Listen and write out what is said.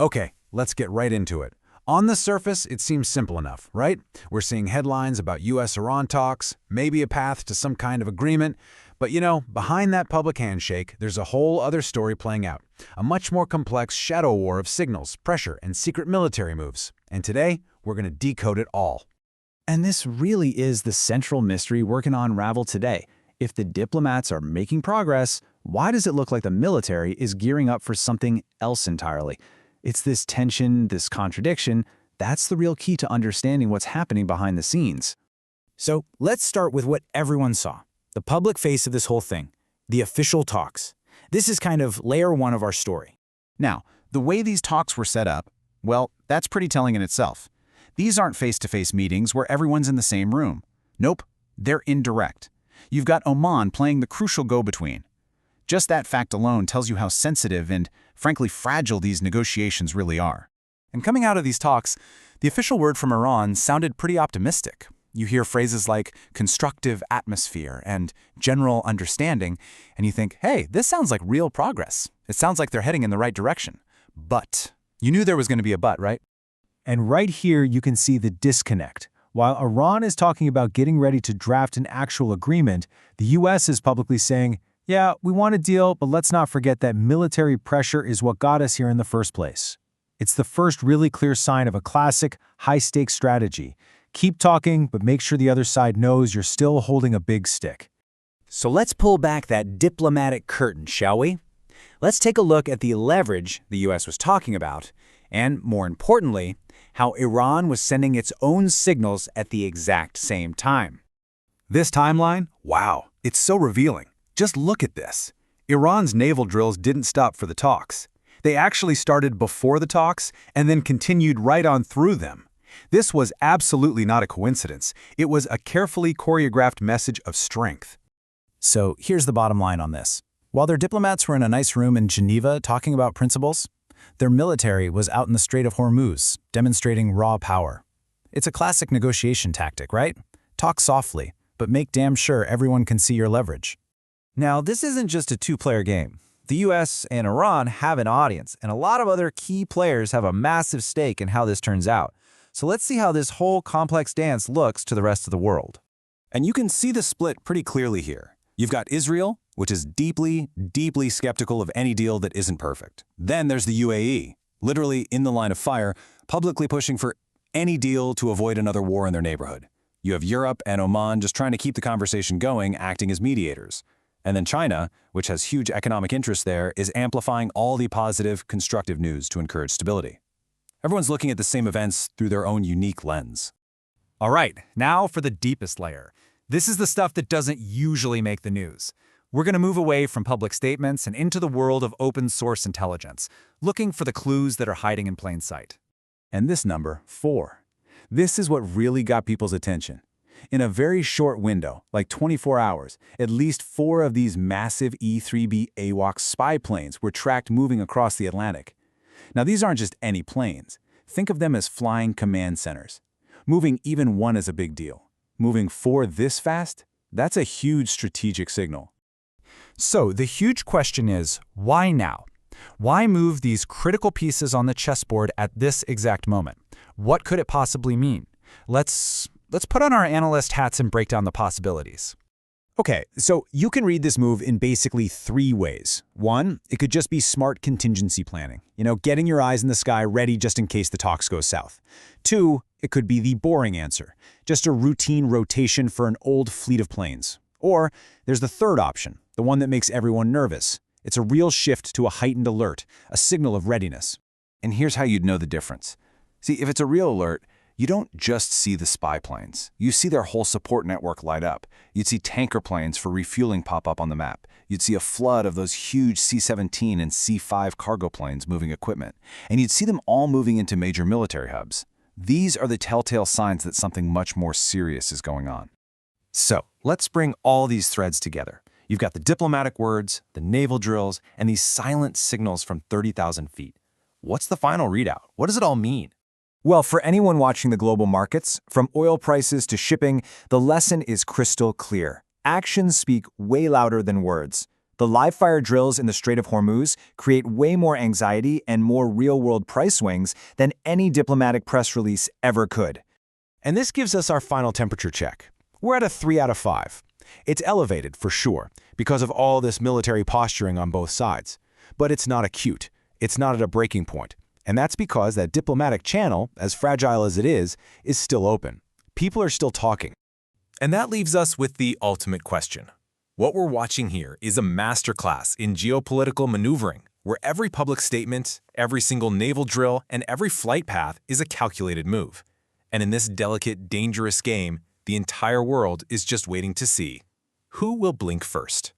Okay, let's get right into it. On the surface, it seems simple enough, right? We're seeing headlines about U.S.-Iran talks, maybe a path to some kind of agreement. But behind that public handshake, there's a whole other story playing out. A much more complex shadow war of signals, pressure, and secret military moves. And today, we're going to decode it all. And this really is the central mystery we're going to unravel today. If the diplomats are making progress, why does it look like the military is gearing up for something else entirely? It's this tension, this contradiction, that's the real key to understanding what's happening behind the scenes. So let's start with what everyone saw. The public face of this whole thing, the official talks. This is kind of layer one of our story. Now, the way these talks were set up, well, that's pretty telling in itself. These aren't face-to-face meetings where everyone's in the same room. Nope, they're indirect. You've got Oman playing the crucial go-between. Just that fact alone tells you how sensitive and, frankly, fragile these negotiations really are. And coming out of these talks, the official word from Iran sounded pretty optimistic. You hear phrases like constructive atmosphere and general understanding, and you think, hey, this sounds like real progress. It sounds like they're heading in the right direction. But you knew there was going to be a but, right? And right here, you can see the disconnect. While Iran is talking about getting ready to draft an actual agreement, the U.S. is publicly saying, yeah, we want a deal, but let's not forget that military pressure is what got us here in the first place. It's the first really clear sign of a classic, high-stakes strategy. Keep talking, but make sure the other side knows you're still holding a big stick. So let's pull back that diplomatic curtain, shall we? Let's take a look at the leverage the U.S. was talking about, and more importantly, how Iran was sending its own signals at the exact same time. This timeline? Wow, it's so revealing. Just look at this. Iran's naval drills didn't stop for the talks. They actually started before the talks and then continued right on through them. This was absolutely not a coincidence. It was a carefully choreographed message of strength. So here's the bottom line on this. While their diplomats were in a nice room in Geneva talking about principles, their military was out in the Strait of Hormuz, demonstrating raw power. It's a classic negotiation tactic, right? Talk softly, but make damn sure everyone can see your leverage. Now, this isn't just a two-player game. The U.S. and Iran have an audience, and a lot of other key players have a massive stake in how this turns out. So let's see how this whole complex dance looks to the rest of the world. And you can see the split pretty clearly here. You've got Israel, which is deeply, deeply skeptical of any deal that isn't perfect. Then there's the UAE, literally in the line of fire, publicly pushing for any deal to avoid another war in their neighborhood. You have Europe and Oman just trying to keep the conversation going, acting as mediators. And then China, which has huge economic interest there, is amplifying all the positive, constructive news to encourage stability. Everyone's looking at the same events through their own unique lens. All right, now for the deepest layer. This is the stuff that doesn't usually make the news. We're going to move away from public statements and into the world of open-source intelligence, looking for the clues that are hiding in plain sight. And this number, 4. This is what really got people's attention. In a very short window, like 24 hours, at least 4 of these massive E-3B AWACS spy planes were tracked moving across the Atlantic. Now, these aren't just any planes. Think of them as flying command centers. Moving even one is a big deal. Moving 4 this fast? That's a huge strategic signal. So the huge question is, why now? Why move these critical pieces on the chessboard at this exact moment? What could it possibly mean? Let's put on our analyst hats and break down the possibilities. Okay, so you can read this move in basically 3 ways. 1, it could just be smart contingency planning. Getting your eyes in the sky ready just in case the talks go south. 2, it could be the boring answer, just a routine rotation for an old fleet of planes. Or there's the third option, the one that makes everyone nervous. It's a real shift to a heightened alert, a signal of readiness. And here's how you'd know the difference. See, if it's a real alert, you don't just see the spy planes. You see their whole support network light up. You'd see tanker planes for refueling pop up on the map. You'd see a flood of those huge C-17 and C-5 cargo planes moving equipment. And you'd see them all moving into major military hubs. These are the telltale signs that something much more serious is going on. So let's bring all these threads together. You've got the diplomatic words, the naval drills, and these silent signals from 30,000 feet. What's the final readout? What does it all mean? Well, for anyone watching the global markets, from oil prices to shipping, the lesson is crystal clear. Actions speak way louder than words. The live-fire drills in the Strait of Hormuz create way more anxiety and more real-world price swings than any diplomatic press release ever could. And this gives us our final temperature check. We're at a 3 out of 5. It's elevated, for sure, because of all this military posturing on both sides. But it's not acute. It's not at a breaking point. And that's because that diplomatic channel, as fragile as it is still open. People are still talking. And that leaves us with the ultimate question. What we're watching here is a masterclass in geopolitical maneuvering, where every public statement, every single naval drill, and every flight path is a calculated move. And in this delicate, dangerous game, the entire world is just waiting to see who will blink first.